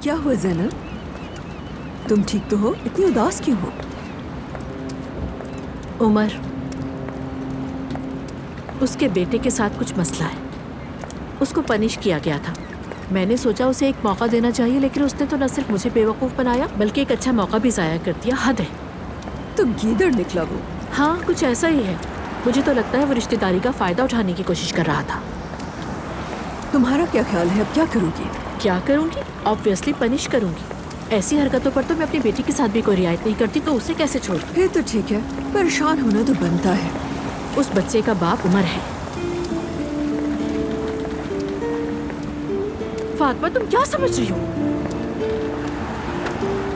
क्या हुआ ज़ैनब? तुम ठीक तो हो? इतनी उदास क्यों हो? उमर, उसके बेटे के साथ कुछ मसला है। उसको पनिश किया गया था। मैंने सोचा उसे एक मौका देना चाहिए, लेकिन उसने तो न सिर्फ मुझे बेवकूफ़ बनाया बल्कि एक अच्छा मौका भी ज़ाया कर दिया। हद है। तो गीदड़ निकला वो। हाँ, कुछ ऐसा ही है। मुझे तो लगता है वो रिश्तेदारी का फ़ायदा उठाने की कोशिश कर रहा था। तुम्हारा क्या ख्याल है, अब क्या करोगी? क्या करूँगी? ऑब्वियसली पनिश करूँगी। ऐसी हरकतों पर तो मैं अपनी बेटी के साथ भी कोई रियायत नहीं करती, तो उसे कैसे छोड़? फिर तो ठीक है, परेशान होना तो बनता है। उस बच्चे का बाप उमर है। फातिमा, तुम क्या समझ रही हो?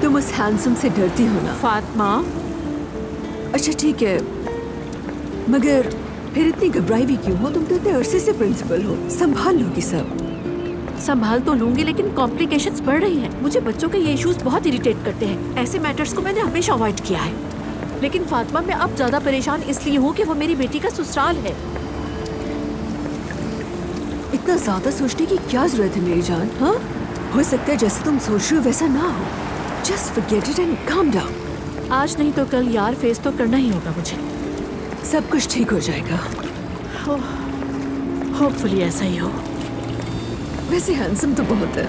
तुम उस हैंडसम से डरती हो ना? फातिमा, अच्छा ठीक है, मगर फिर इतनी घबराई भी क्यों हो? तुम तो इतने अरसे से प्रिंसिपल हो, संभाल लोगी सब। संभाल तो लूंगी, लेकिन कॉम्प्लिकेशंस बढ़ रही हैं। मुझे बच्चों के ये इश्यूज बहुत इरिटेट करते हैं। ऐसे मैटर्स को मैंने हमेशा अवॉइड किया है। लेकिन फातिमा, मैं अब ज्यादा परेशान इसलिए हूँ कि वो मेरी बेटी का ससुराल है। इतना ज्यादा सोचने की क्या जरूरत है मेरी जान? हाँ, हो सकता है जैसे तुम सोच रहे हो वैसा ना हो। Just forget it and calm down. आज नहीं तो कल यार, फेस तो करना ही होगा मुझे। सब कुछ ठीक हो जाएगा। होपफुली ऐसा ही हो। वैसे हैंडसम तो बहुत है।